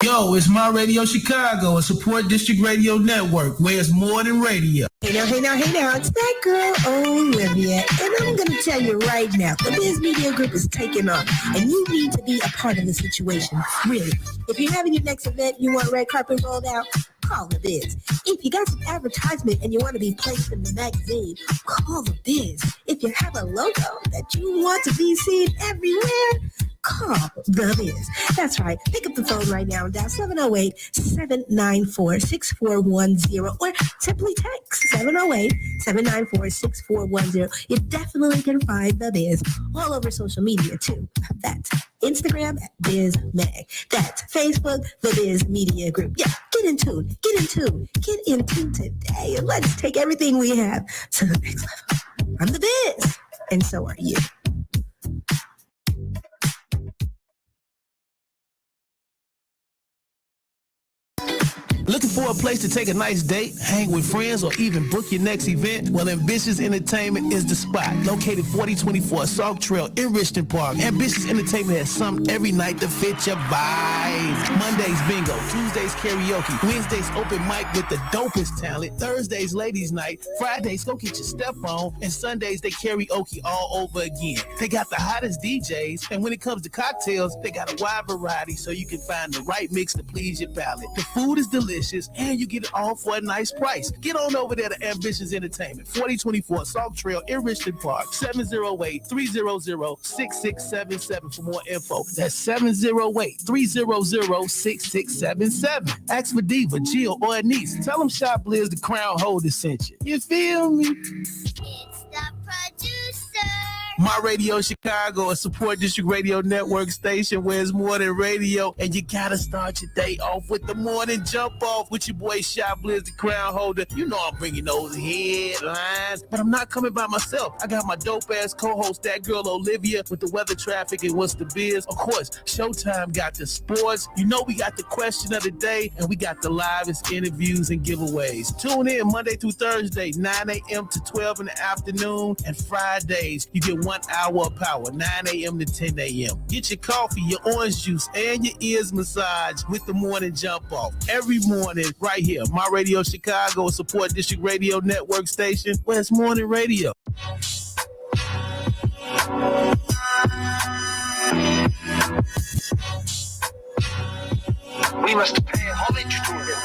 Yo, it's My Radio Chicago, a support district radio network where it's more than radio. Hey now, it's that girl, Olivia, and I'm going to tell you right now, the Biz Media Group is taking off, and you need to be a part of the situation, really. If you're having your next event, you want red carpet rolled out, call the Biz. If you got some advertisement and you want to be placed in the magazine, call the Biz. If you have a logo that you want to be seen everywhere, call the Biz. That's right. Pick up the phone right now and dial 708-794-6410 or simply text 708-794-6410. You definitely can find the Biz all over social media too. That's Instagram at BizMag. That's Facebook, the Biz Media Group. Yeah, get in tune today, and let's take everything we have to the next level. I'm the Biz, and so are you. Looking for a place to take a nice date, hang with friends, or even book your next event? Well, Ambitious Entertainment is the spot. Located 4024 Sauk Trail in Richton Park, Ambitious Entertainment has something every night to fit your vibe. Mondays bingo, Tuesdays karaoke, Wednesdays open mic with the dopest talent, Thursdays ladies night, Fridays go get your step on, and Sundays they karaoke all over again. They got the hottest DJs, and when it comes to cocktails, they got a wide variety so you can find the right mix to please your palate. The food is delicious, and you get it all for a nice price. Get on over there to Ambitious Entertainment, 4024 Sauk Trail in Richton Park, 708-300-6677 for more info. That's 708-300-6677. Ask for Diva, Jill, or Anise. Tell them Chiblizz, the crown holder, sent you. You feel me? It's the producer. My Radio Chicago, a support district radio network station where it's more than radio, and you gotta start your day off with the morning jump off with your boy Chiblizz, the crown holder. You know I'm bringing those headlines, but I'm not coming by myself. I got my dope ass co-host, that girl Olivia, with the weather, traffic, and what's the biz. Of course, Showtime got the sports. You know we got the question of the day, and we got the livest interviews and giveaways. Tune in Monday through Thursday, 9 a.m. to 12 in the afternoon, and Fridays you get 1 hour of power, 9 a.m. to 10 a.m. Get your coffee, your orange juice, and your ears massaged with the morning jump off. Every morning, right here, My Radio Chicago, a support district radio network station where it's morning radio. We must pay homage to them.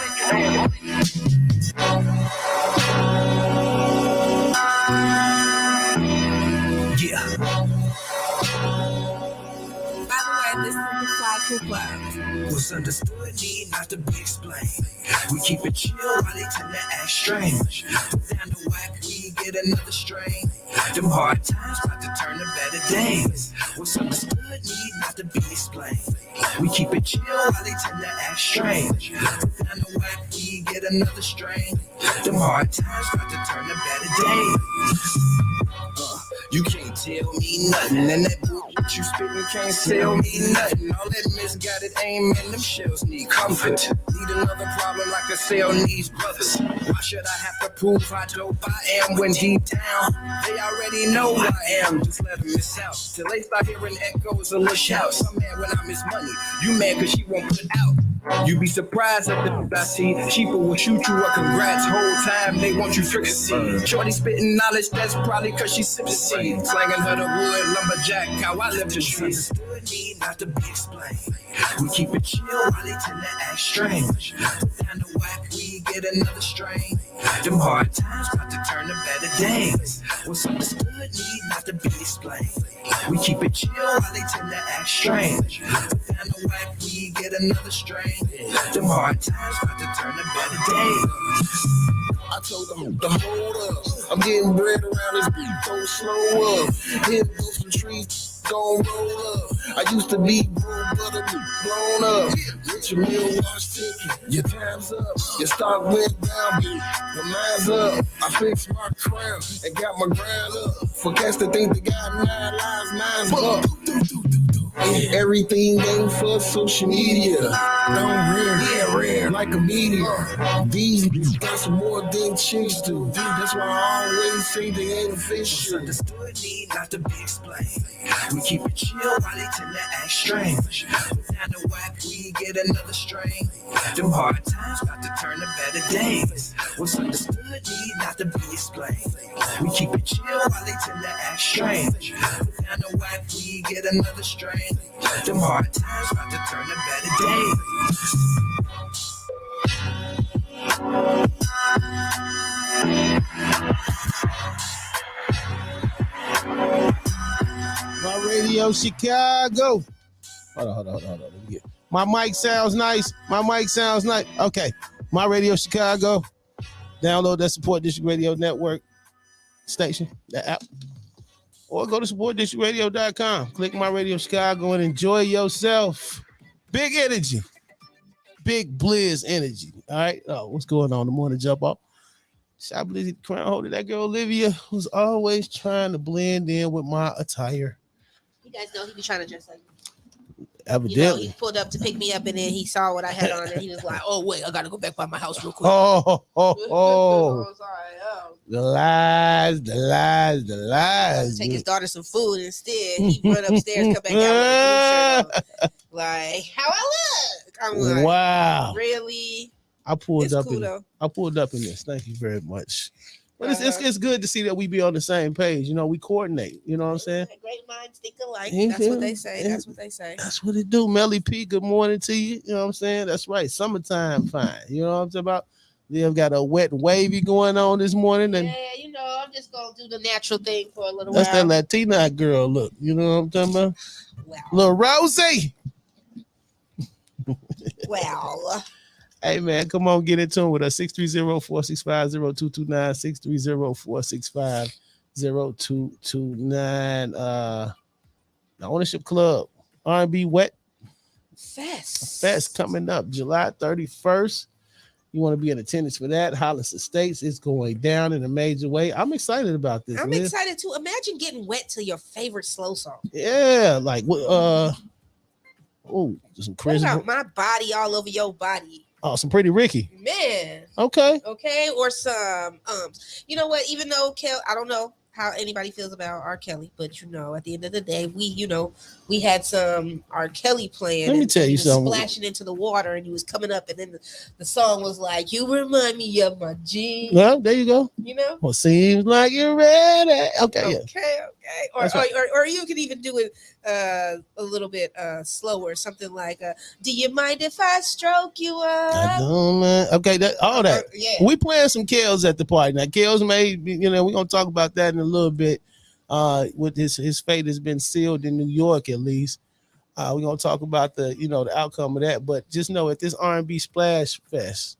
What's understood need not to be explained. We keep it chill while they tend to act strange. Down the whack, we get another strain. Them hard times about to turn to better days. What's understood need not to be explained. We keep it chill while they tend to act strange. Down the whack, we get another strain. Them hard times about to turn to better days. You can't tell me nothing, and that bullshit you spittin' can't tell me nothing. All that misguided aim and them shells need comfort. Need another problem like a cell needs brothers. Why should I have to prove how dope I am when deep down they already know who I am? Just let them miss out till they start hearing echoes of little shouts. I'm mad when I miss money, you mad cause she won't put out. You be surprised at the I see. Sheeple will shoot you up, congrats. Whole time they want you fricassee. Shorty spitting knowledge, that's probably cause she sipping seed. Slanging her the wood, lumberjack, how I live the trees. Need not to be explained. We keep it chill while they tend to act strange. Down the whack, we get another strain. Them hard times about to turn to better days. What's understood need not to be explained. We keep it chill while they tend to act strange. Down the whack, we get another strain. Them hard times about to turn to better days. I told them to hold up. I'm getting bread around this beat, don't slow up. Hit those some trees, gon' roll up. I used to be broke, but I'm blown up. Get your meal wash ticket, your time's up. Your stock went down, but mine's up. I fixed my crown and got my grind up. For cats to think they got 9 lives, mine's up. And everything ain't for social media. Rare, like a meteor. These niggas got some more than chicks do. That's why I always say they ain't official. Understood need not to be explained. We keep it chill while they tend to act strange. Without the whack, we get another strain. Them hard times about to turn to better days. What's understood need not to be explained. We keep it chill while they tend to act strange. Without the whack, we get another strain. Them hard times about to turn to better days. My radio Chicago. Hold on. Let me get. My mic sounds nice. Okay. My radio Chicago. Download that Support District Radio Network station, the app. Or go to supportdistrictradio.com. Click My Radio Chicago and enjoy yourself. Big energy. Big Blizz energy. All right. Oh, what's going on? The morning jump off. Chiblizz crown holder. That girl Olivia was always trying to blend in with my attire. You guys know he be trying to dress like me. Evidently. He pulled up to pick me up and then he saw what I had on and he was like, oh, wait, I got to go back by my house real quick. Oh. Sorry. The lies. Take his daughter some food instead. He run upstairs, come back out with a shirt on. Like, how I look? I'm like, wow. Really? I pulled It's up cool, in though. this. Thank you very much. But it's good to see that we be on the same page. You know, we coordinate. You know what I'm saying? Great minds think alike. Yeah, That's what they say. yeah. That's what they say. That's what it do. Melly P, good morning to you. You know what I'm saying? That's right. Summertime fine. You know what I'm talking about? They've got a wet wavy going on this morning. And Yeah, I'm just going to do the natural thing for a little that's while. that Latina girl look. You know what I'm talking about? Wow. Little Rosie. Wow. Hey, man, come on, get in tune with us. 630-465-0229, 630-465-0229. The Ownership Club, R&B Wet Fest coming up July 31st. You want to be in attendance for that. Hollis Estates is going down in a major way. I'm excited about this. I'm Liz. excited too. Imagine getting wet to your favorite slow song. Yeah, like some What Chris. about My Body All Over Your Body? Oh, some Pretty Ricky. Man. Okay. Or some you know what, even though I don't know how anybody feels about R. Kelly, but you know, at the end of the day, we had some R. Kelly playing. Let me tell you something. Splashing into the water, and he was coming up, and then the song was like, "You remind me of my jeans." Well, there you go. You know. Well, seems like you're ready. Okay. Yeah. Okay. Or you could even do it a little bit slower, something like, "Do you mind if I stroke you up?" I don't mind. Okay, all that. Yeah. We playing some Kels at the party. Now, Kels may, we're gonna talk about that in a little bit. With his fate has been sealed in New York, at least. We're gonna talk about the outcome of that. But just know at this R&B Splash Fest,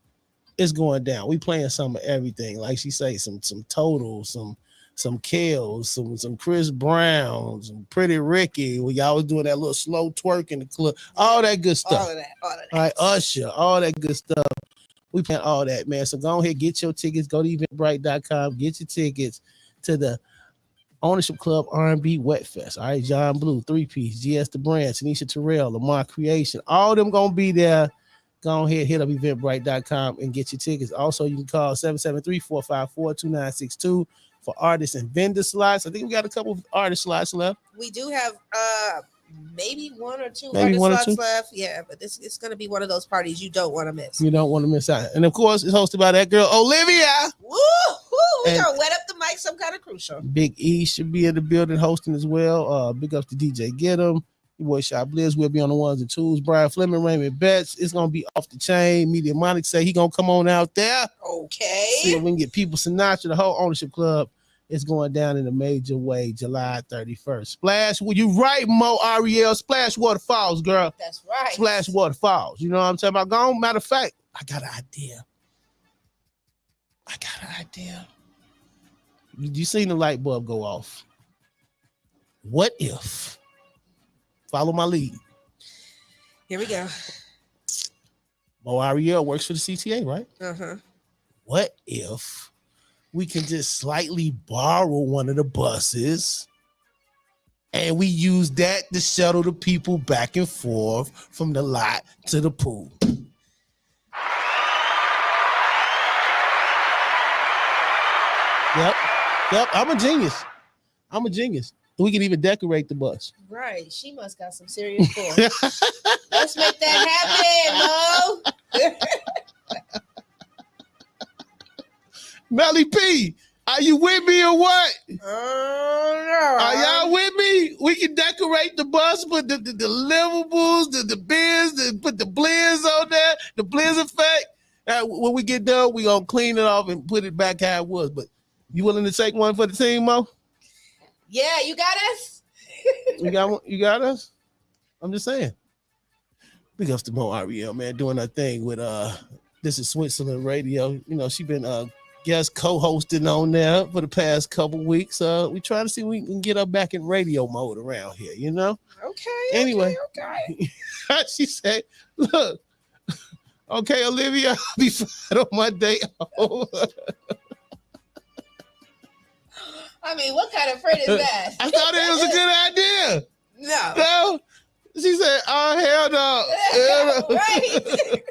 it's going down. We playing some of everything. Like she say, some Total, some Kels, some Chris Brown, some Pretty Ricky. We always doing that little slow twerk in the club. All that good stuff. All of that. All right, Usher, all that good stuff. We playing all that, man. So go ahead, get your tickets. Go to eventbrite.com. Get your tickets to the Ownership Club R&B Wet Fest. All right, John Blue, 3-piece, GS The Brand, Tanisha Terrell, Lamar Creation. All of them going to be there. Go ahead, hit up eventbrite.com and get your tickets. Also, you can call 773-454-2962 for artists and vendor slots. I think we got a couple of artist slots left. We do have maybe one or two slots left. Yeah, but it's going to be one of those parties you don't want to miss. You don't want to miss out. And of course, it's hosted by that girl, Olivia. Woo! We going to wet up the mic some kind of crucial. Big E should be in the building hosting as well. Big ups to DJ Get 'em. Your boy Chiblizz will be on the ones and twos. Brian Fleming, Raymond Betts. It's going to be off the chain. Media Monic say he going to come on out there. Okay. See if we can get people Sinatra, the whole Ownership Club. It's going down in a major way, July 31st. Splash, well, you right, Mo Ariel. Splash Waterfalls, girl. That's right. Splash Waterfalls. You know what I'm talking about? Gone. Matter of fact, I got an idea. You seen the light bulb go off. What if? Follow my lead. Here we go. Mo Ariel works for the CTA, right? Uh-huh. What if we can just slightly borrow one of the buses And we use that to shuttle the people back and forth from the lot to the pool. Yep, I'm a genius. We can even decorate the bus. Right. She must got some serious points. Let's make that happen, Mo. Melly P, are you with me or what? Oh, no. Are y'all with me? We can decorate the bus, put the deliverables, the beers, put the blizz on there, the blizz effect. When we get done, we gonna clean it off and put it back how it was. But you willing to take one for the team, Mo? Yeah, you got us? You got one? You got us? I'm just saying. Big ups to Mo Ariel, man, doing her thing with This is Switzerland Radio. You know, she been guest co-hosting on there for the past couple weeks. We try to see if we can get her back in radio mode around here, you know? Okay. Anyway. Okay. She said, look, okay, Olivia, I'll be fine on my day off. I mean, what kind of friend is that? I thought it was a good idea. No. No. She said, oh, hell no. Right.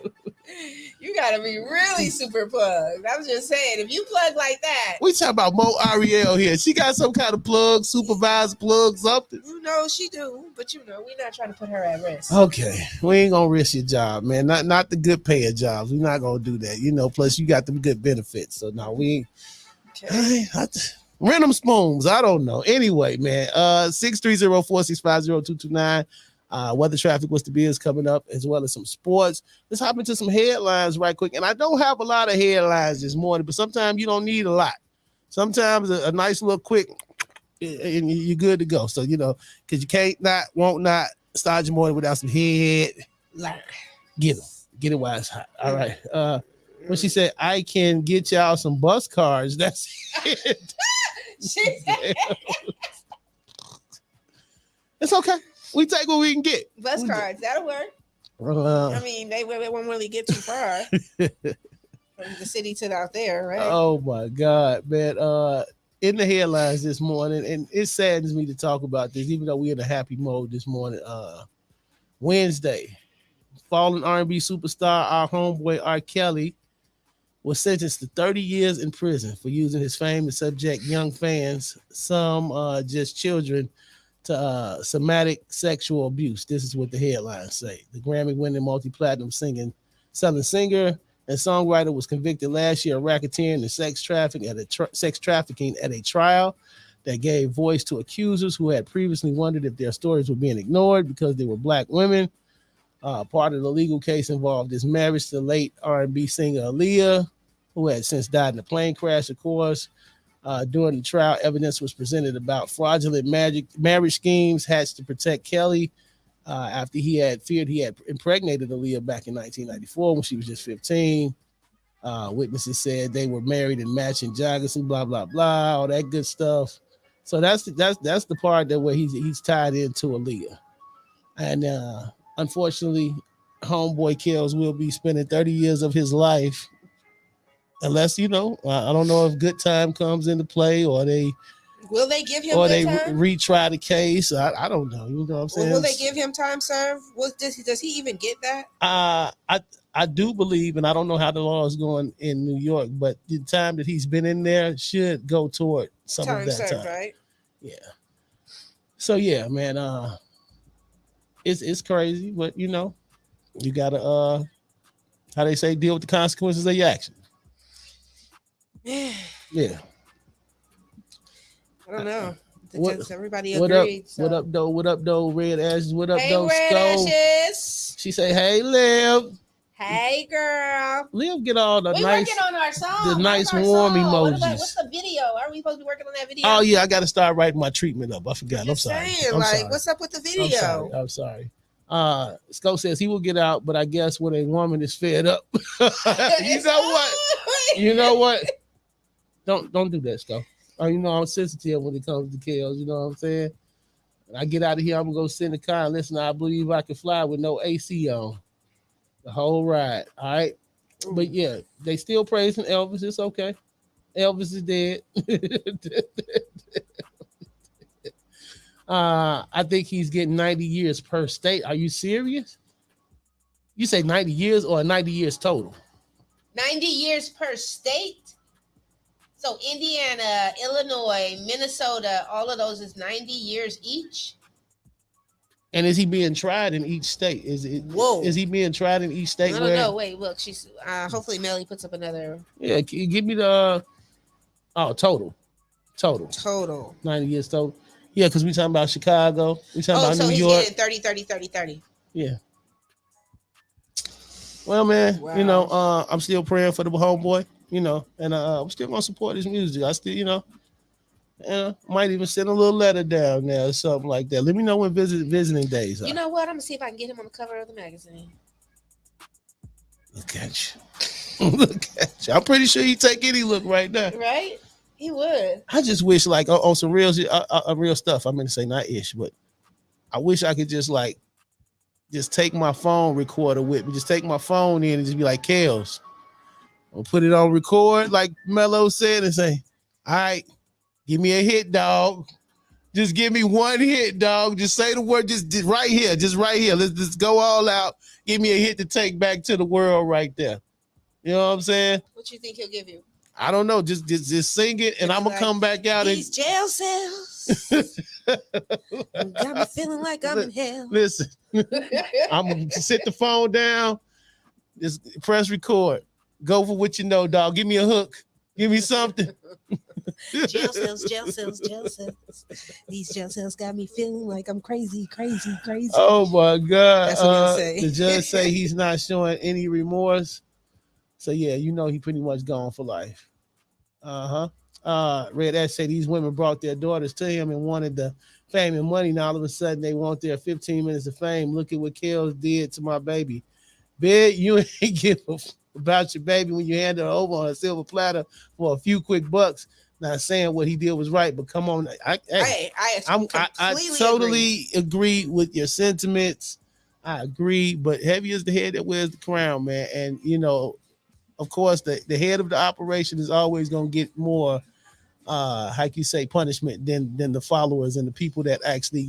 You gotta be really super plugged. I'm just saying, if you plug like that. We talking about Mo Ariel here. She got some kind of plug, supervised plug, something. You know she do, but you know, we're not trying to put her at risk. Okay. We ain't gonna risk your job, man. Not the good paying jobs. We're not gonna do that. You know, plus you got them good benefits. So no, we ain't. Okay. Random spoons. I don't know. Anyway, man. 630-465-0229. Weather traffic was the biz coming up, as well as some sports. Let's hop into some headlines right quick. And I don't have a lot of headlines this morning, but sometimes you don't need a lot. Sometimes a nice little quick, and you're good to go. So, you know, because you won't not start your morning without some head. Get it while it's hot. All right. When she said, I can get y'all some bus cards. That's it. It's okay. We take what we can get. Bus cards, that'll work. I mean, they won't really get too far from the city to out there, right? Oh my God, man. In the headlines this morning, and it saddens me to talk about this, even though we're in a happy mode this morning. Wednesday, fallen R&B superstar, our homeboy R. Kelly, was sentenced to 30 years in prison for using his fame to subject young fans, some just children, to somatic sexual abuse. This is what the headlines say. The Grammy-winning multi-platinum selling singer and songwriter was convicted last year of racketeering and sex trafficking at a trial that gave voice to accusers who had previously wondered if their stories were being ignored because they were Black women. Part of the legal case involved his marriage to late R&B singer Aaliyah, who had since died in a plane crash, of course. During the trial, evidence was presented about fraudulent marriage schemes hatched to protect Kelly after he had feared he had impregnated Aaliyah back in 1994 when she was just 15. Witnesses said they were married in matching joggers and blah, blah, blah, all that good stuff. So that's the part that where he's tied into Aaliyah. And unfortunately, homeboy Kells will be spending 30 years of his life. Unless, you know, I don't know if good time comes into play or they give him or good they time? Retry the case. I don't know. You know what I'm saying? Will they give him time served? Does he even get that? I do believe, and I don't know how the law is going in New York, but the time that he's been in there should go toward some Time of that served, time. right? Yeah. So yeah, man. It's crazy, but you know, you gotta how they say, deal with the consequences of your actions. Yeah. I don't know. What, everybody what agreed. Up, so. What up, though? What up, though? Red Ashes. What up, Hey, though? Red Skull. Ashes. She say, "Hey, Liv." Hey, girl. Liv, get all the we nice, working on our song. the nice our warm song? emojis. What's the video? Are we supposed to be working on that video? Oh yeah, I got to start writing my treatment up. I forgot. I'm sorry. Saying, I'm like, sorry. what's up with the video? I'm sorry. Skull says he will get out, but I guess when a woman is fed up, you know what? You know what? Don't do that, Skull. You know I'm sensitive when it comes to kills. You know what I'm saying? When I get out of here, I'm gonna go sit in the car and listen to I Believe I Can Fly with no AC on the whole ride. All right, but yeah, they still praising Elvis. It's okay. Elvis is dead. I think he's getting 90 years per state. Are you serious? You say 90 years or 90 years total? 90 years per state. So Indiana, Illinois, Minnesota, all of those is 90 years each. And is he being tried in each state? Is it? Whoa. Is he being tried in each state? I don't know. Wait, look. She's hopefully Melly puts up another. Yeah, give me the total. 90 years total. Yeah, because we talking about Chicago. We talking about so New he's York. getting 30, 30, 30, 30. Yeah. Well, man, Wow. I'm still praying for the homeboy, and I'm still gonna support his music. I still, might even send a little letter down there or something like that. Let me know when visiting days are. You know what? I'm gonna see if I can get him on the cover of the magazine. Look at you. Look at you. I'm pretty sure he'd take any look right now. Right? He would. I just wish, like, on some real stuff. I mean to say not ish, but I wish I could just take my phone recorder with me. Just take my phone in and just be like, Kels, I'll put it on record, like Mello said, and say, all right, give me a hit, dog. Just give me one hit, dog. Just say the word, just right here. Let's just go all out. Give me a hit to take back to the world right there. You know what I'm saying? What you think he'll give you? I don't know. Just sing it, and I'm gonna come back out. These jail cells got me feeling like I'm in hell. Listen, I'm gonna sit the phone down. Just press record. Go for what you know, dog. Give me a hook. Give me something. Jail cells. These jail cells got me feeling like I'm crazy. Oh my God. That's what he'll say. The judge say he's not showing any remorse. So yeah, he pretty much gone for life. Red Ash said these women brought their daughters to him and wanted the fame and money. Now all of a sudden they want their 15 minutes of fame. Look at what Kels did to my baby. Big, you ain't give about your baby when you handed her over on a silver platter for a few quick bucks. Not saying what he did was right, but come on, I totally agree with your sentiments. I agree, but heavy is the head that wears the crown, man. And of course, the head of the operation is always going to get more, like you say, punishment than the followers and the people that actually,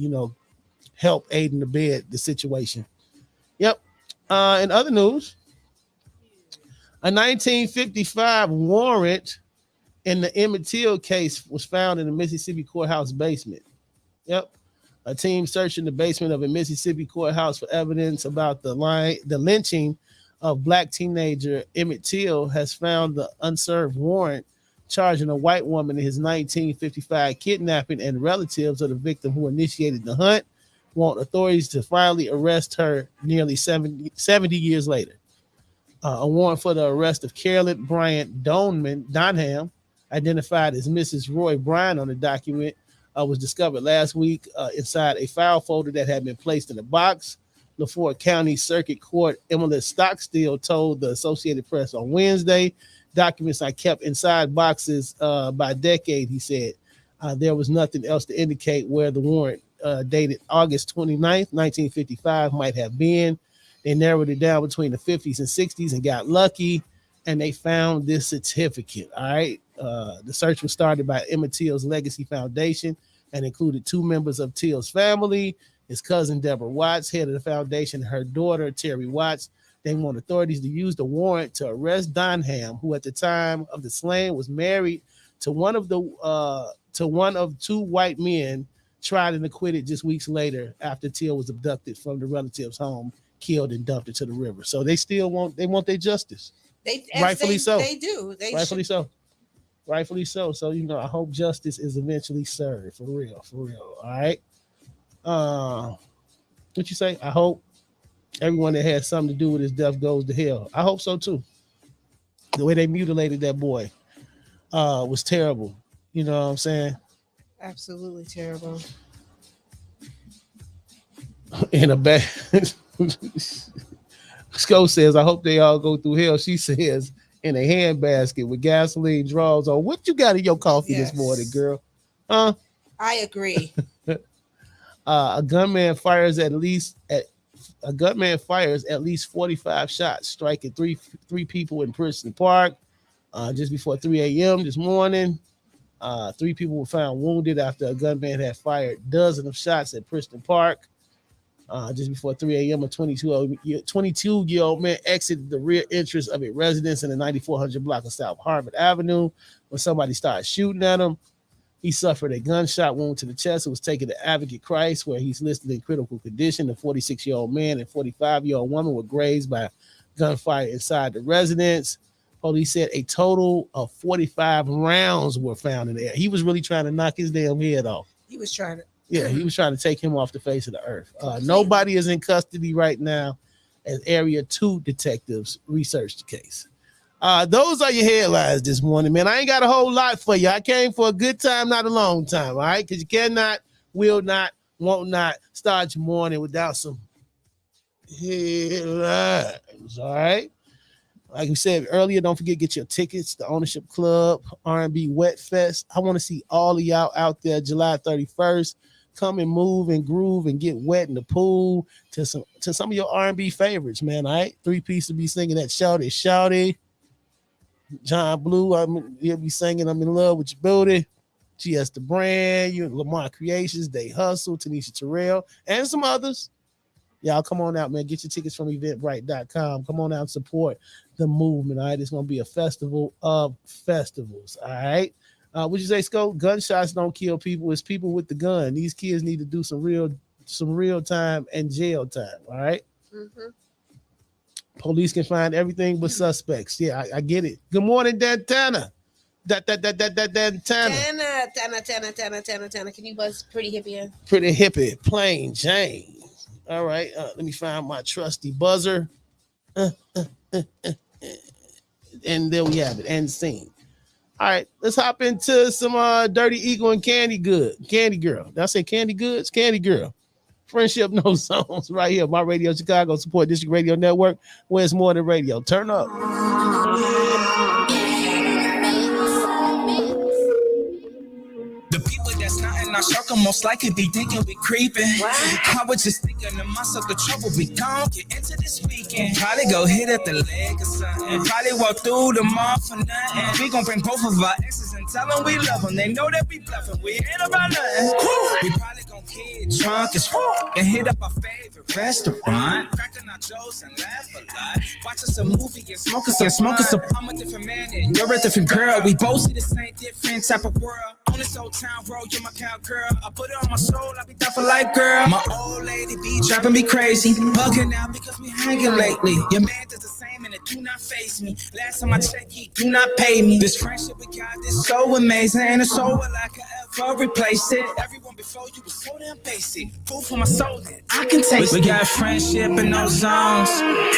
help aid and abet the situation. Yep. In other news, a 1955 warrant in the Emmett Till case was found in the Mississippi courthouse basement. Yep. A team searching the basement of a Mississippi courthouse for evidence about the lynching of Black teenager Emmett Till has found the unserved warrant charging a white woman in his 1955 kidnapping, and relatives of the victim who initiated the hunt want authorities to finally arrest her nearly 70 years later. A warrant for the arrest of Carolyn Bryant Donham, identified as Mrs. Roy Bryan on the document, was discovered last week inside a file folder that had been placed in a box. LaForte County Circuit Court Emily Stockstill told the Associated Press on Wednesday, documents are kept inside boxes by decade, he said. There was nothing else to indicate where the warrant dated August 29th, 1955 might have been. They narrowed it down between the 50s and 60s and got lucky, and they found this certificate. All right. The search was started by Emmett Till's Legacy Foundation and included 2 members of Till's family, his cousin Deborah Watts, head of the foundation, her daughter Terry Watts. They want authorities to use the warrant to arrest Donham, who at the time of the slaying was married to one of 2 white men, tried and acquitted just weeks later after Till was abducted from the relative's home, killed and dumped into the river. So they still want their justice. Rightfully so. They do. Rightfully so. So I hope justice is eventually served. For real. All right. What you say? I hope everyone that had something to do with his death goes to hell. I hope so too. The way they mutilated that boy was terrible. You know what I'm saying? Absolutely terrible. In a bad. Sco says, I hope they all go through hell. She says, in a handbasket with gasoline draws on. What you got in your coffee this morning, girl? Huh? I agree. A gunman fires at least 45 shots, striking three people in Princeton Park just before 3 a.m. this morning. 3 people were found wounded after a gunman had fired dozens of shots at Preston Park. Just before 3 a.m., a 22-year-old man exited the rear entrance of a residence in the 9400 block of South Harvard Avenue when somebody started shooting at him. He suffered a gunshot wound to the chest and was taken to Advocate Christ, where he's listed in critical condition. The 46-year-old man and 45-year-old woman were grazed by gunfire inside the residence. Police said a total of 45 rounds were found in there. He was really trying to knock his damn head off. He was trying to. Yeah, he was trying to take him off the face of the earth. Nobody is in custody right now as Area 2 detectives research the case. Those are your headlines this morning, man. I ain't got a whole lot for you. I came for a good time, not a long time, all right? Because you cannot, will not, won't not start your morning without some headlines, all right? Like we said earlier, don't forget, get your tickets, the Ownership Club, R&B Wet Fest. I want to see all of y'all out there July 31st. Come and move and groove and get wet in the pool to some of your R&B favorites, man, all right? 3-piece will be singing that Shawty, Shawty. John Blue, he'll be singing I'm in Love with Your Booty. GS The Brand, Lamar Creations, They Hustle, Tanisha Terrell, and some others. Y'all come on out, man. Get your tickets from eventbrite.com. Come on out and support the movement, all right? It's going to be a festival of festivals, all right? Would you say, Scope? Gunshots don't kill people. It's people with the gun. These kids need to do some real time and jail time, all right? Mm-hmm. Police can find everything but suspects. Yeah, I get it. Good morning, Dantana. Dantana. Tana. Can you buzz Pretty Hippie in? Pretty Hippie, Plain Jane. All right, let me find my trusty buzzer. And there we have it, end scene. All right, let's hop into some Dirty Eagle and Candy Girl. Did I say Candy Goods? Candy Girl. Friendship No Zones right here. My Radio Chicago Support District Radio Network, where it's more than radio. Turn up. The people that's not in our circle most likely be thinking we creeping. I was just thinking to myself, the trouble we gon' get into this weekend. Probably go hit at the leg or something. Probably walk through the mall for nothing. We gon' bring both of our exes and tell them we love them. They know that we bluffing. We ain't about nothing. We probably gon' get drunk as fuck and hit up our favorite restaurant. Cracking our jokes and laugh a lot. Watch us a movie and smoke us a. I'm a different man and you're a different girl. We both see the same different type of world. On this old town road, you're my cowgirl. I put it on my soul, I be down for life, girl. My old lady be driving me crazy. Bugging out because we hanging lately. Your man does the same and it do not face me. Last time I checked, he do not pay me. This friendship we got is so amazing. And it's so like I ever replaced it. Everyone before you was so damn basic. Food for my soul that I can taste it. We got friendship in those zones.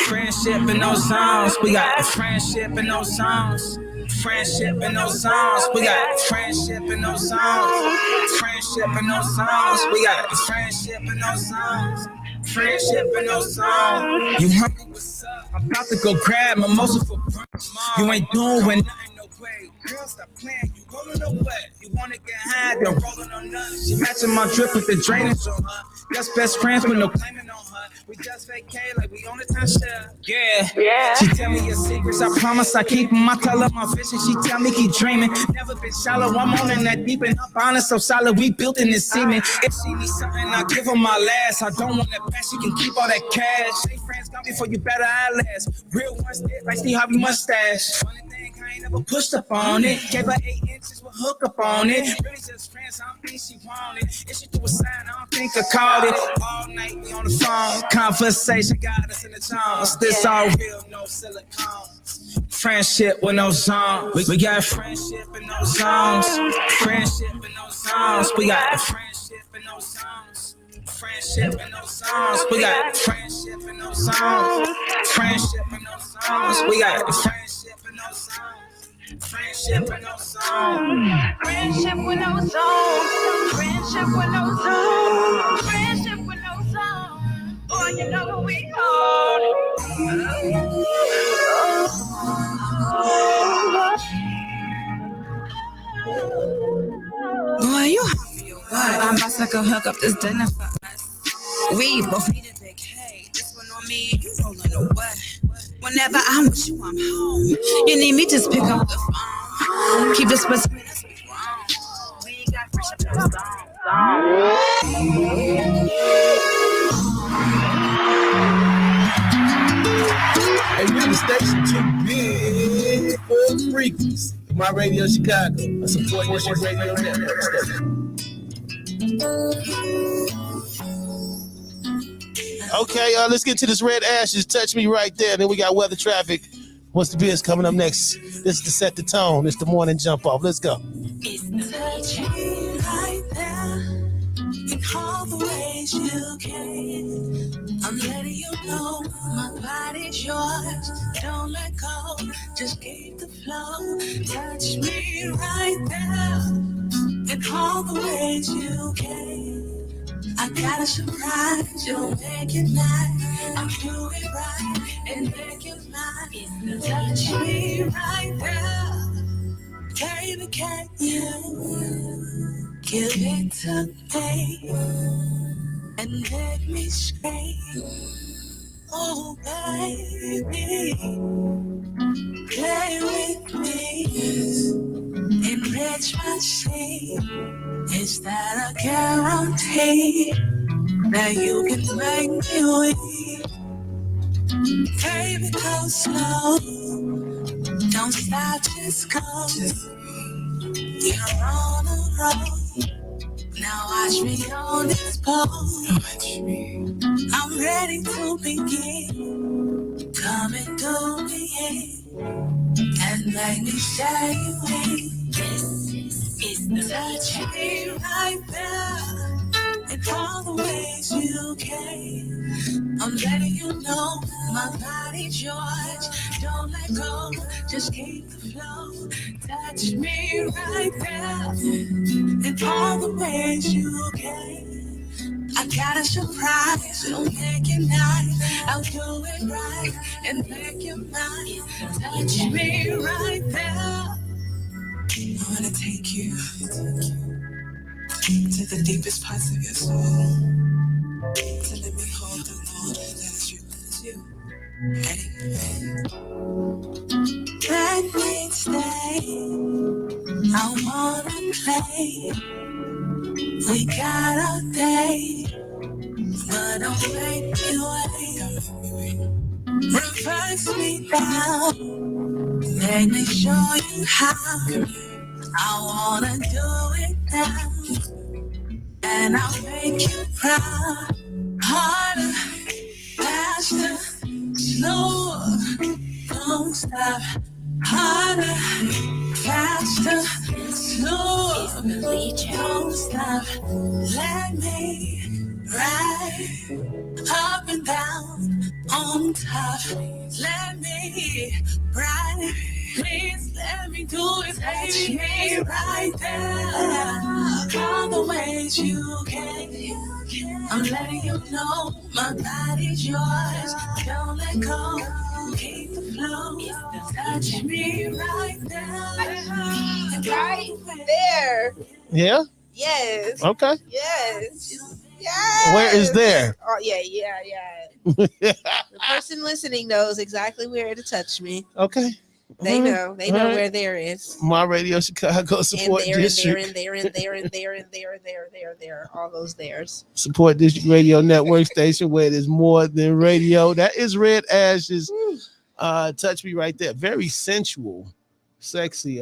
Friendship in those zones. We got friendship in those zones. Friendship in those zones. We got friendship in those zones. Friendship in those zones. We got friendship in those zones. Friendship in those zones. You hungry? What's up? I'm about to go grab mimosa for brunch. You ain't doing nothing, no way. Girl, stop playing. You rolling away. You wanna get high? Then rolling on nothing. She matching my drip with the drainage on her. Just best friends with no claiming on her. We just vacay like we on the timeshare. Yeah. She tell me your secrets. I promise I keep them. I tell her my vision. She tell me keep dreaming. Never been shallow. I'm on in that deep and up honest. So solid. We built in this cement. If she needs something, I give her my last. I don't want that pass. She can keep all that cash. Say friends got me for you better I last. Real ones did like Steve Harvey mustache. Funny thing, I ain't never pushed up on it. Gave her 8 inches with hook up on it. Really just friends. I don't think she wanted. If she threw a sign, I don't think I called it. All night we on the phone. Conversation got us in the zones. This all real, no silicone. Friendship with no zones. We got friendship in those zones. Friendship in those zones. We got friendship in those zones. Friendship in those zones. We got friendship in those zones. Friendship in those zones. We got friendship in those zones. Friendship in those zones. Friendship with no zone. Friendship with no zone. Friendship with no zone. Boy, you know we hold it. Boy, you hungry or what? I'm about to go hook up this dinner for us. We both need a big hey. This one on me, you rolling or what? Whenever I'm with you, I'm home. You need me, just pick up the phone. Keep this between us, we wrong. And we're the station too big for the freaks. My Radio Chicago, a support district radio network station. Okay, let's get to this Red Ashes. Touch Me Right There. Then we got weather traffic. What's the biz coming up next? This is to set the tone. It's the morning jump off. Let's go. It's touch me right there in all the ways you can. I'm letting you know my body's yours. Don't let go, just keep the flow. Touch me right there in all the ways you can. I got a surprise, you'll make it mine. I'll do it right and make it mine. Touch me right there, baby, can you give it to me and let me scream? Oh, baby, play with me, enrich my scene. Is that a guarantee that you can make me weak? Baby, go slow, don't stop, just go. You're on a roll, now watch me on this pole. I'm ready to begin. Come and do me in and make me say we. Touch me right there in all the ways you can. I'm letting you know my body's yours. Don't let go, just keep the flow. Touch me right there in all the ways you can. I got a surprise, it'll make it nice. I'll do it right and make you mine. Touch me right there. I wanna take you to the deepest parts of your soul. So let me hold the Lord that is you. Ready? Let me stay. I wanna play. We got all day, but don't make me wait. Reverse me down. Let me show you how. I wanna do it now, and I'll make you proud. Harder, faster, slower, don't stop. Harder, faster, slower, don't stop. Let me ride up and down on top. Let me ride. Please let me do it, touch me right there. All the ways you can. I'm letting you know my body's yours. Don't let go, keep the flow. Touch me right there. Right there. Yeah? Yes. Okay. Yes. Yes. Where is there? Oh, yeah. The person listening knows exactly where to touch me. Okay. They know. They know right. where there is. My Radio Chicago support And there, district. and there, and there, and there, and there, and there, and there, and there. All those theirs. Support district radio network station where there's more than radio. That is Red Ashes. Touch me right there. Very sensual, sexy,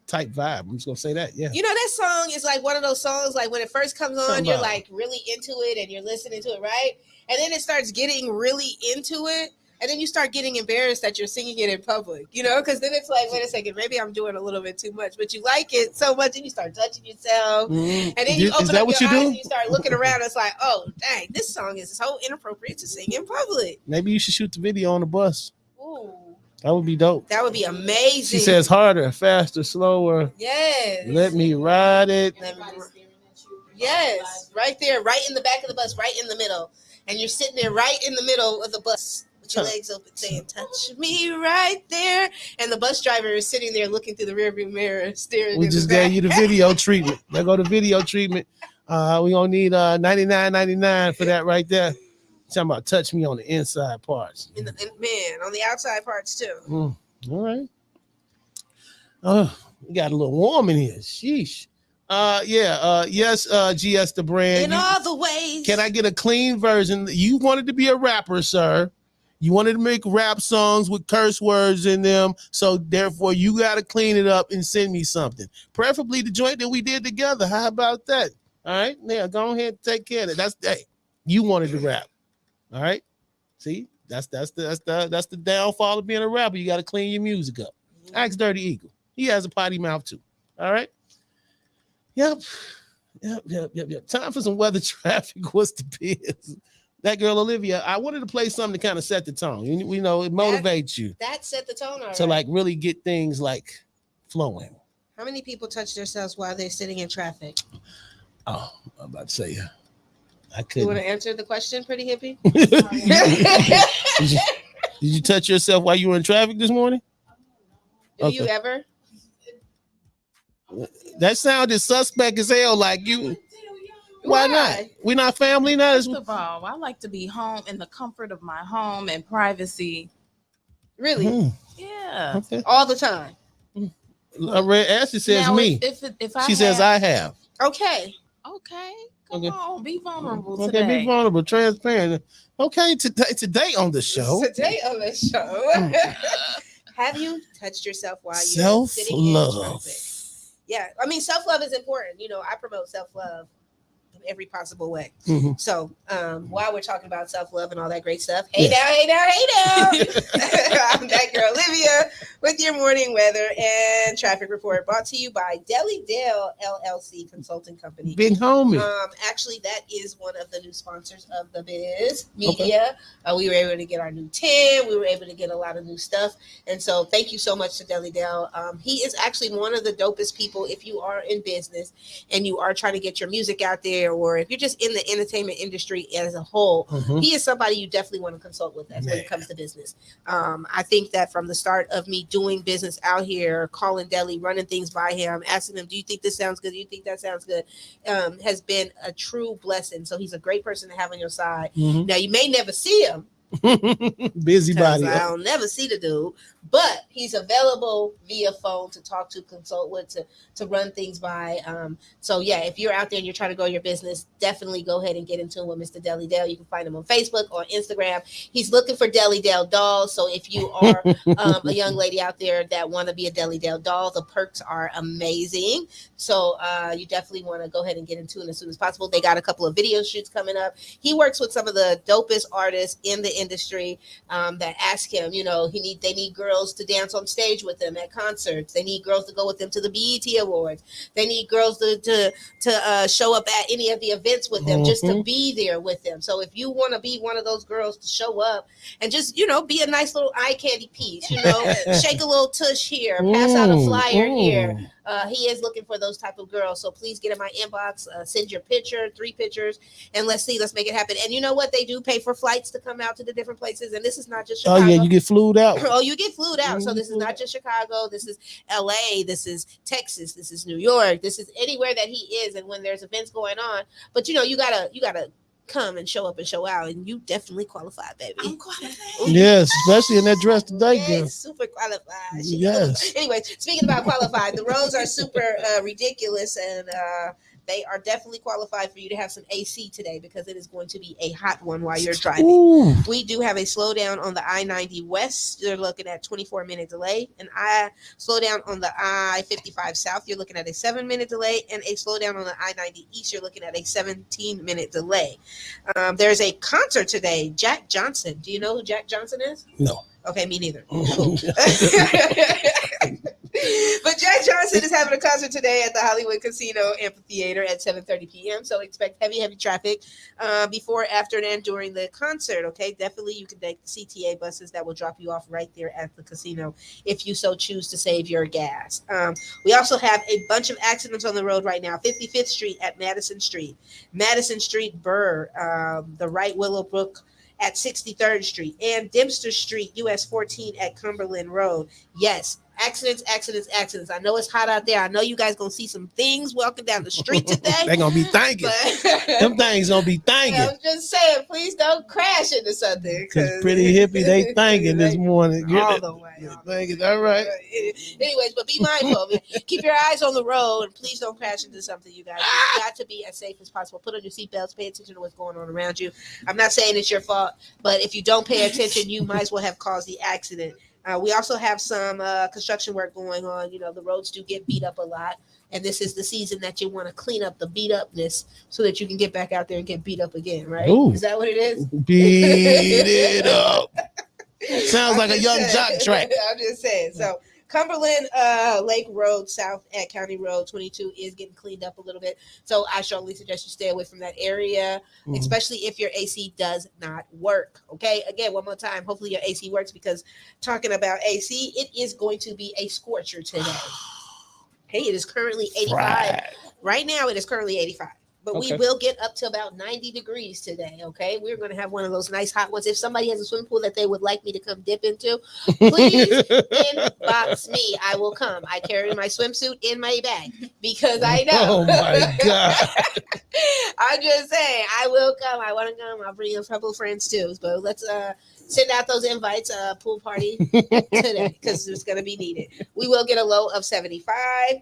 type vibe. I'm just gonna say that. Yeah. You know, that song is like one of those songs, like when it first comes on, Something you're about like really into it and you're listening to it, right? And then it starts getting really into it. And then you start getting embarrassed that you're singing it in public, you know, because then it's like, wait a second, maybe I'm doing a little bit too much, but you like it so much and you start touching yourself. And then you open up your eyes and you start looking around. It's like, oh, dang, this song is so inappropriate to sing in public. Maybe you should shoot the video on the bus. Ooh. That would be dope. That would be amazing. She says harder, faster, slower. Yes. Let me ride it. Yes, right there, right in the back of the bus, right in the middle. And you're sitting there right in the middle of the bus with your legs open saying, touch me right there. And the bus driver is sitting there looking through the rearview mirror, staring. We just gave you the video treatment. There go the video treatment. We gonna need $99.99 for that right there. Talking about touch me on the inside parts. Man, on the outside parts too. All right. Oh, we got a little warm in here. Sheesh. Yes, GS the brand. In all the ways. Can I get a clean version? You wanted to be a rapper, sir. You wanted to make rap songs with curse words in them, so therefore you got to clean it up and send me something. Preferably the joint that we did together. How about that? All right, yeah, go ahead and take care of it. That's you wanted to rap. All right, see, that's the downfall of being a rapper. You got to clean your music up. Ask Dirty Eagle. He has a potty mouth too. All right. Yep. Time for some weather traffic. What's the biz? That girl Olivia, I wanted to play something to kind of set the tone. We know it motivates you. That set the tone already. To like really get things like flowing. How many people touch themselves while they're sitting in traffic? Oh, I'm about to say I couldn't. You want to answer the question, pretty hippie? Did you touch yourself while you were in traffic this morning? Do you ever? That sounded suspect as hell. Like you. Why not? We're not family now. First of all, I like to be home in the comfort of my home and privacy. Really? Yeah. Okay. All the time. I read Ashley says now, me. She says I have. Okay. Come on, be vulnerable today. Okay, be vulnerable, transparent. Okay, today on the show. Today on the show. Have you touched yourself while you're sitting in traffic? Yeah, I mean, self-love is important. You know, I promote self-love in every possible way. Mm-hmm. So while we're talking about self-love and all that great stuff, hey now. I'm that girl Olivia with your morning weather and traffic report, brought to you by Deli Dale LLC Consulting Company. Big homie. Actually, that is one of the new sponsors of the Biz Media. Okay. We were able to get our new 10. We were able to get a lot of new stuff. And so thank you so much to Deli Dale. He is actually one of the dopest people if you are in business and you are trying to get your music out there, or if you're just in the entertainment industry as a whole. Mm-hmm. He is somebody you definitely want to consult with when it comes to business. I think that from the start of me doing business out here, calling Deli, running things by him, asking him, do you think this sounds good? Do you think that sounds good? Has been a true blessing. So he's a great person to have on your side. Mm-hmm. Now, you may never see him. Busybody. I'll never see the dude, but he's available via phone to talk to, consult with, to run things by. So yeah, if you're out there and you're trying to grow your business, definitely go ahead and get in tune with Mr. Deli Dale. You can find him on Facebook or Instagram. He's looking for Deli Dale dolls. So if you are a young lady out there that want to be a Deli Dale doll, the perks are amazing. So you definitely want to go ahead and get in tune as soon as possible. They got a couple of video shoots coming up. He works with some of the dopest artists in the industry that ask him, you know, they need girls to dance on stage with them at concerts. They need girls to go with them to the BET Awards. They need girls to show up at any of the events with them, just to be there with them. So if you want to be one of those girls to show up and just, you know, be a nice little eye candy piece, you know, shake a little tush here, pass out a flyer here. He is looking for those type of girls. So please get in my inbox, send your picture, 3 pictures, and let's make it happen. And you know what? They do pay for flights to come out to the different places. And this is not just Chicago. Oh, yeah, you get flued out. You get flued out. So this is not just Chicago. This is LA. This is Texas. This is New York. This is anywhere that he is. And when there's events going on, but you know, you gotta come and show up and show out, and you definitely qualify, baby. I'm qualified. Yes, especially in that dress today, girl. Super qualified. Yes. Anyway, speaking about qualified, the roads are super ridiculous, and they are definitely qualified for you to have some AC today, because it is going to be a hot one while you're driving. Ooh. We do have a slowdown on the I-90 West. You're looking at 24-minute delay. And slowdown on the I-55 South, you're looking at a 7-minute delay. And a slowdown on the I-90 East, you're looking at a 17-minute delay. There's a concert today. Jack Johnson. Do you know who Jack Johnson is? No. Okay, me neither. Cool. But Jack Johnson is having a concert today at the Hollywood Casino Amphitheater at 7:30 p.m. So expect heavy traffic before, after, and during the concert. Okay, definitely you can take the CTA buses that will drop you off right there at the casino if you so choose to save your gas. We also have a bunch of accidents on the road right now. 55th Street at Madison Street, Burr, the right Willowbrook at 63rd Street, and Dempster Street, US 14 at Cumberland Road. Yes, Accidents. I know it's hot out there. I know you guys gonna see some things walking down the street today. They gonna be thinking. Them things gonna be thinking. I'm just saying, please don't crash into something. Cause pretty hippie, they thinking this morning. All the way. Thinking, all right. Anyways, but be mindful. Keep your eyes on the road and please don't crash into something, you guys. You've got to be as safe as possible. Put on your seatbelts. Pay attention to what's going on around you. I'm not saying it's your fault, but if you don't pay attention, you might as well have caused the accident. We also have some construction work going on. You know, the roads do get beat up a lot. And this is the season that you want to clean up the beat upness so that you can get back out there and get beat up again, right? Ooh. Is that what it is? Beat it up. Sounds like a young jock track. I'm just saying. So Cumberland Lake Road, South at County Road 22 is getting cleaned up a little bit. So I strongly suggest you stay away from that area, especially if your AC does not work. Okay. Again, one more time. Hopefully your AC works because talking about AC, it is going to be a scorcher today. Hey, it is currently 85. Right now, it is currently 85. But we will get up to about 90 degrees today, okay? We're going to have one of those nice hot ones. If somebody has a swimming pool that they would like me to come dip into, please inbox me. I will come. I carry my swimsuit in my bag because I know. Oh, my God. I'm just saying, I will come. I want to come. I'll bring a couple of friends, too. But let's send out those invites, pool party today because it's going to be needed. We will get a low of 75,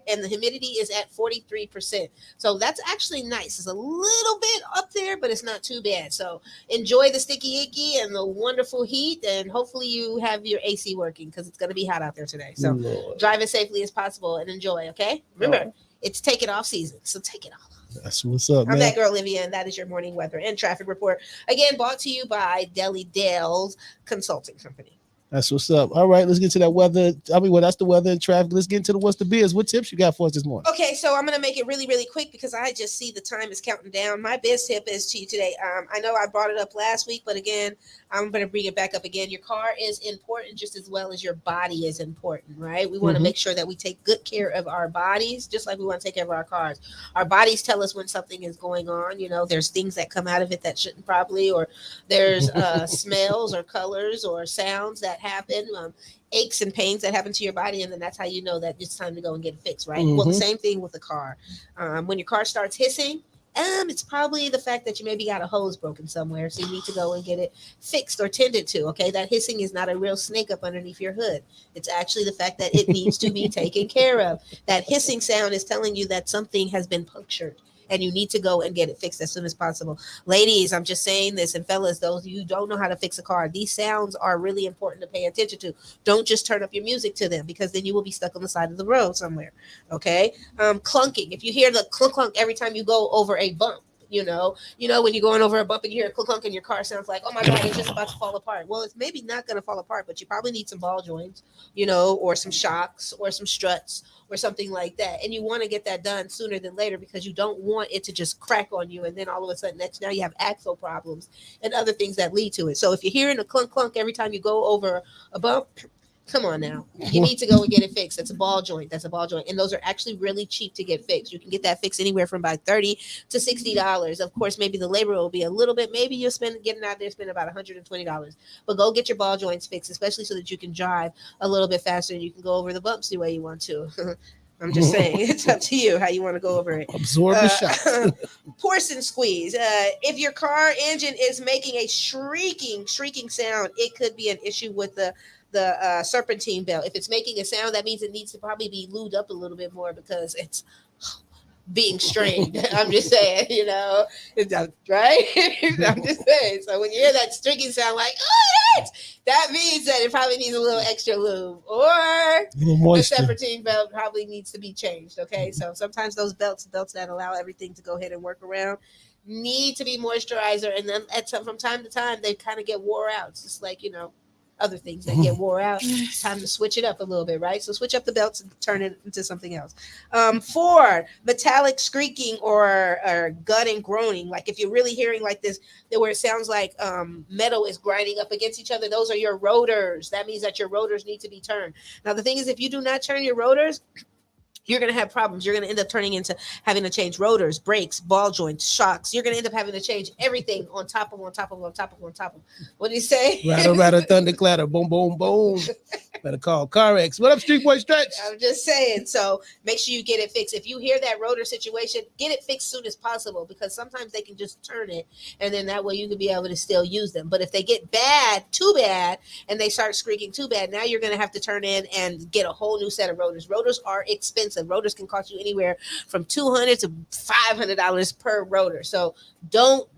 and the humidity is at 43%. So that's actually nice. It's a little bit up there, but it's not too bad. So enjoy the sticky icky and the wonderful heat, and hopefully you have your AC working because it's going to be hot out there today. So drive as safely as possible and enjoy, okay? Remember, it's take it off season, so take it off. That's what's up, man. I'm that girl, Olivia, and that is your morning weather and traffic report. Again, brought to you by Deli Dale's Consulting Company. That's what's up. All right, let's get to that weather. That's the weather and traffic. Let's get into the what's the biz. What tips you got for us this morning? Okay, so I'm going to make it really, really quick because I just see the time is counting down. My biz tip is to you today. I know I brought it up last week, but again, I'm going to bring it back up again. Your car is important just as well as your body is important, right? We want to make sure that we take good care of our bodies, just like we want to take care of our cars. Our bodies tell us when something is going on. You know, there's things that come out of it that shouldn't probably, or there's smells or colors or sounds that happen, aches and pains that happen to your body, and then that's how you know that it's time to go and get it fixed, right? Well, the same thing with the car. When your car starts hissing, it's probably the fact that you maybe got a hose broken somewhere, so you need to go and get it fixed or tended to, okay? That hissing is not a real snake up underneath your hood. It's actually the fact that it needs to be taken care of. That hissing sound is telling you that something has been punctured, and you need to go and get it fixed as soon as possible. Ladies, I'm just saying this, and fellas, those of you who don't know how to fix a car, these sounds are really important to pay attention to. Don't just turn up your music to them because then you will be stuck on the side of the road somewhere, okay? Clunking. If you hear the clunk clunk every time you go over a bump, you know, when you're going over a bump and you hear a clunk clunk and your car sounds like, oh my God, it's just about to fall apart. Well, it's maybe not going to fall apart, but you probably need some ball joints, or some shocks or some struts or something like that. And you want to get that done sooner than later because you don't want it to just crack on you. And then all of a sudden now you have axle problems and other things that lead to it. So if you're hearing a clunk clunk every time you go over a bump, come on now. You need to go and get it fixed. That's a ball joint. And those are actually really cheap to get fixed. You can get that fixed anywhere from about $30 to $60. Of course, maybe the labor will be a little bit. Maybe you'll getting out there, spend about $120. But go get your ball joints fixed, especially so that you can drive a little bit faster and you can go over the bumps the way you want to. I'm just saying, it's up to you how you want to go over it. Absorb the shot. Portion squeeze. If your car engine is making a shrieking sound, it could be an issue with the serpentine belt. If it's making a sound, that means it needs to probably be lubed up a little bit more because it's being strained. I'm just saying, right? I'm just saying. So when you hear that streaking sound like, that means that it probably needs a little extra lube, or the serpentine belt probably needs to be changed. Okay, so sometimes those belts that allow everything to go ahead and work around need to be moisturizer, and then from time to time they kind of get wore out. It's just like other things that get wore out. It's time to switch it up a little bit, right? So switch up the belts and turn it into something else. 4, metallic squeaking or gutting, groaning. Like if you're really hearing like this, where it sounds like metal is grinding up against each other, those are your rotors. That means that your rotors need to be turned. Now, the thing is, if you do not turn your rotors, you're going to have problems. You're going to end up turning into having to change rotors, brakes, ball joints, shocks. You're going to end up having to change everything on top of. What do you say? Rattle, rattle, thunder, clatter, boom, boom, boom. Better call CarX. What up, Street Boy Stretch? I'm just saying. So make sure you get it fixed. If you hear that rotor situation, get it fixed soon as possible, because sometimes they can just turn it, and then that way you can be able to still use them. But if they get bad, too bad, and they start squeaking too bad, now you're going to have to turn in and get a whole new set of rotors. Rotors are expensive. Rotors can cost you anywhere from $200 to $500 per rotor. So don't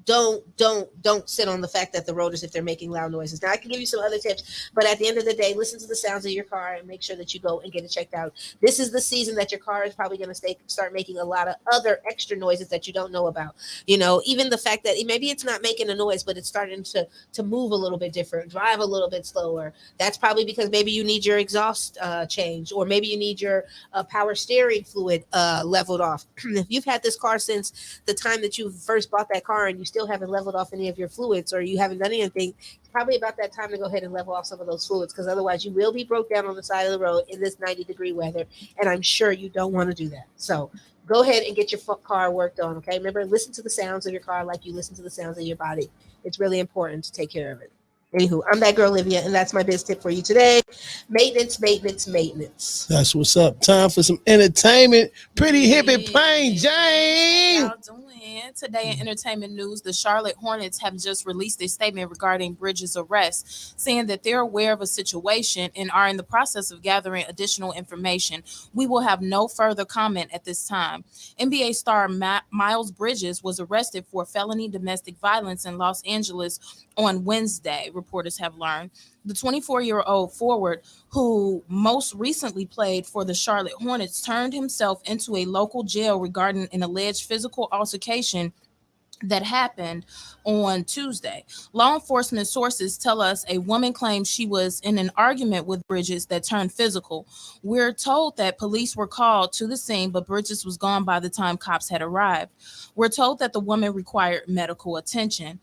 sit on the fact that the rotors, if they're making loud noises. Now I can give you some other tips, but at the end of the day, listen to the sounds of your car and make sure that you go and get it checked out. This is the season that your car is probably going to start making a lot of other extra noises that you don't know about. You know, even the fact that maybe it's not making a noise, but it's starting to move a little bit different, drive a little bit slower. That's probably because maybe you need your exhaust changed, or maybe you need your power steering fluid leveled off. If you've had this car since the time that you first bought that car and you still haven't leveled off any of your fluids, or you haven't done anything, it's probably about that time to go ahead and level off some of those fluids, because otherwise you will be broke down on the side of the road in this 90-degree weather, and I'm sure you don't want to do that. So go ahead and get your car worked on, okay? Remember, listen to the sounds of your car like you listen to the sounds of your body. It's really important to take care of it. Anywho, I'm that girl Olivia, and that's my biz tip for you today. Maintenance. That's what's up. Time for some entertainment. Pretty hip and plain, Jane. How y'all doing? Today in entertainment news, the Charlotte Hornets have just released a statement regarding Bridges' arrest, saying that they're aware of a situation and are in the process of gathering additional information. We will have no further comment at this time. NBA star Miles Bridges was arrested for felony domestic violence in Los Angeles on Wednesday, reporters have learned. The 24-year-old forward, who most recently played for the Charlotte Hornets, turned himself into a local jail regarding an alleged physical altercation that happened on Tuesday. Law enforcement sources tell us a woman claimed she was in an argument with Bridges that turned physical. We're told that police were called to the scene, but Bridges was gone by the time cops had arrived. We're told that the woman required medical attention.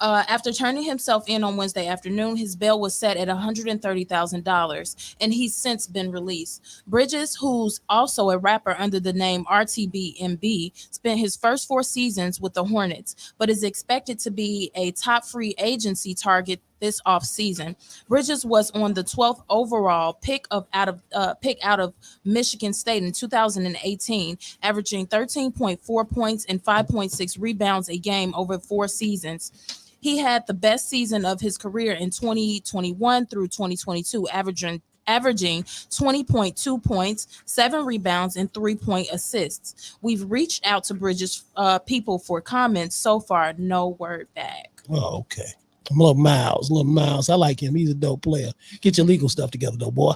After turning himself in on Wednesday afternoon, his bail was set at $130,000, and he's since been released. Bridges, who's also a rapper under the name RTBMB, spent his first 4 seasons with the Hornets, but is expected to be a top free agency target this offseason. Bridges was on the 12th overall pick out of Michigan State in 2018, averaging 13.4 points and 5.6 rebounds a game over 4 seasons. He had the best season of his career in 2021 through 2022, averaging 20.2 points, 7 rebounds, and 3-point assists. We've reached out to Bridges people for comments. So far, no word back. Oh, okay. I'm little Miles. I like him. He's a dope player. Get your legal stuff together, though, boy.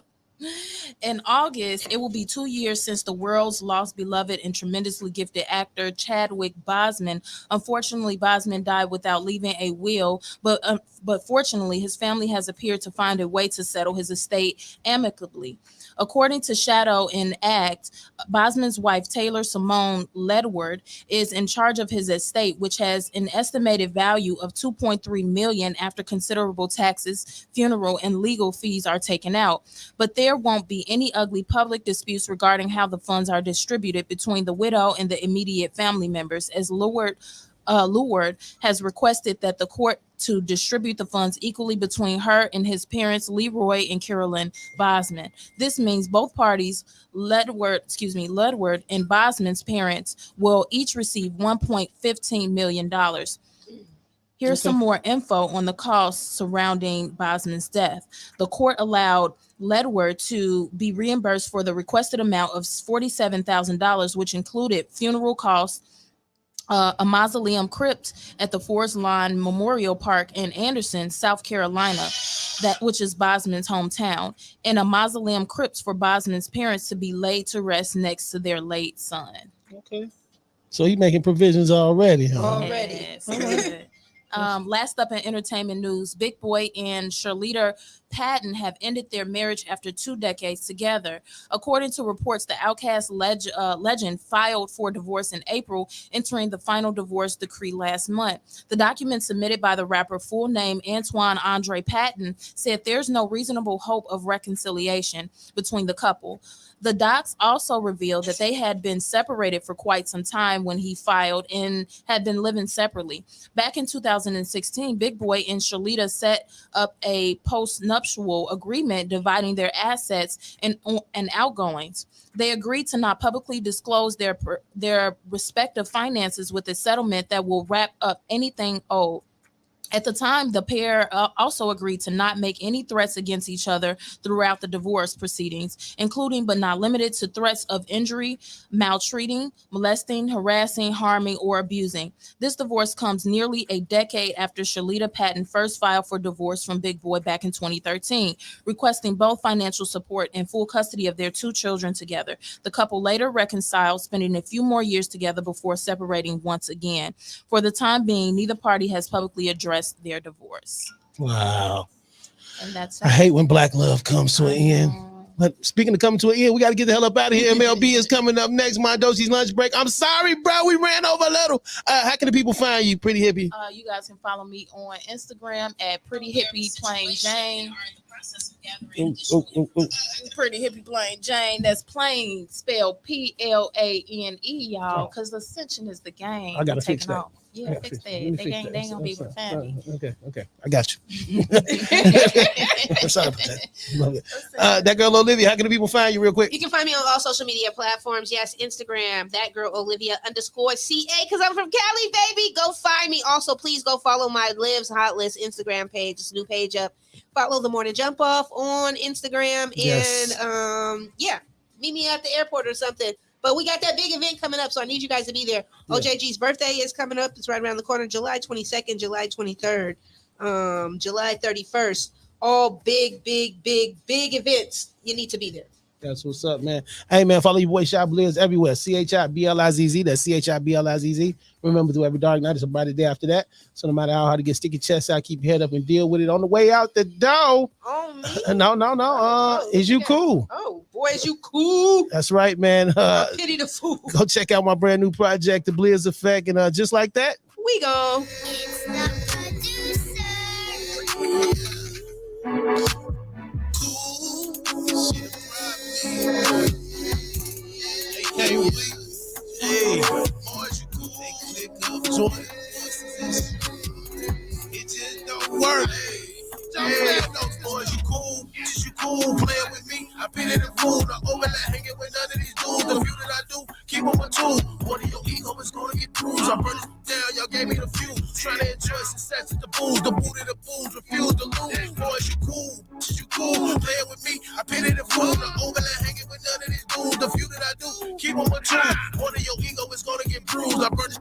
In August, it will be 2 years since the world's lost beloved and tremendously gifted actor Chadwick Boseman. Unfortunately, Boseman died without leaving a will, but fortunately, his family has appeared to find a way to settle his estate amicably. According to Shadow in Act, Bosman's wife, Taylor Simone Ledward, is in charge of his estate, which has an estimated value of $2.3 million after considerable taxes, funeral, and legal fees are taken out. But there won't be any ugly public disputes regarding how the funds are distributed between the widow and the immediate family members, as Leward has requested that the court to distribute the funds equally between her and his parents, Leroy and Carolyn Bosman. This means both parties, Ledward and Bosman's parents, will each receive $1.15 million. Here's some more info on the costs surrounding Bosman's death. The court allowed Ledward to be reimbursed for the requested amount of $47,000, which included funeral costs, a mausoleum crypt at the Forest Lawn Memorial Park in Anderson, South Carolina, which is Bosman's hometown, and a mausoleum crypt for Bosman's parents to be laid to rest next to their late son. Okay. So he's making provisions already, huh? Already. Yes. Last up in entertainment news, Big Boy and Charlita Patton have ended their marriage after 2 decades together. According to reports, the Outkast legend filed for divorce in April, entering the final divorce decree last month. The document submitted by the rapper, full name Antoine Andre Patton, said there's no reasonable hope of reconciliation between the couple. The docs also revealed that they had been separated for quite some time when he filed and had been living separately. Back in 2000, 2016, Big Boy and Shalita set up a post-nuptial agreement dividing their assets and outgoings. They agreed to not publicly disclose their respective finances with a settlement that will wrap up anything owed. At the time, the pair also agreed to not make any threats against each other throughout the divorce proceedings, including but not limited to threats of injury, maltreating, molesting, harassing, harming, or abusing. This divorce comes nearly a decade after Shalita Patton first filed for divorce from Big Boy back in 2013, requesting both financial support and full custody of their 2 children together. The couple later reconciled, spending a few more years together before separating once again. For the time being, neither party has publicly addressed their divorce. Wow. And that's I hate when black love comes to an end. But speaking of coming to an end, we got to get the hell up out of here. MLB is coming up next. Mondoshi's lunch break. I'm sorry, bro. We ran over a little. How can the people find you, Pretty Hippie? You guys can follow me on Instagram at Pretty Hippie Plain Jane. Pretty Hippie Plain Jane. That's plain spelled Plane, y'all, because Ascension is the game. I got to fix that. Off. Yeah, fix that. They ain't gonna be able to find me. Okay. I got you. Sorry about that. Love it. That girl Olivia, how can the people find you real quick? You can find me on all social media platforms. Yes, Instagram, that girl Olivia _CA, because I'm from Cali, baby. Go find me. Also, please go follow my Lives Hot List Instagram page. It's a new page up. Follow the Morning Jumpoff on Instagram. Yes. And meet me at the airport or something. But we got that big event coming up, so I need you guys to be there. Yeah. OJG's birthday is coming up. It's right around the corner, July 22nd, July 23rd, July 31st. All big events. You need to be there. That's what's up, man. Hey, man, follow your boy Chiblizz everywhere. Chiblizz. That's Chiblizz. Remember, through every dark night, it's a brighter day after that. So no matter how hard to get sticky chest out, keep your head up and deal with it on the way out the door. Oh, me? No. Is you cool? Oh, boy, is you cool? That's right, man. Pity the fool. Go check out my brand new project, The Blizz Effect. And just like that, we go. It's the producer. Hey, boys, you cool. They click up, join it just don't work. Hey, those boys, you cool. You cool playing with me. I been in the fool. I overlap hanging with none of these dudes. The few that I do, keep on my tool. One of your ego is gonna get bruised. I burn it down, y'all gave me the fuse. Trying to enjoy success at the booze. The boot of the booze, refuse to lose. Boys, you cool. You cool playing with me. I been in the fool. I overlap hanging with none of these dudes. The few that I do, keep on my tool. One of your ego is gonna get bruised. I burn it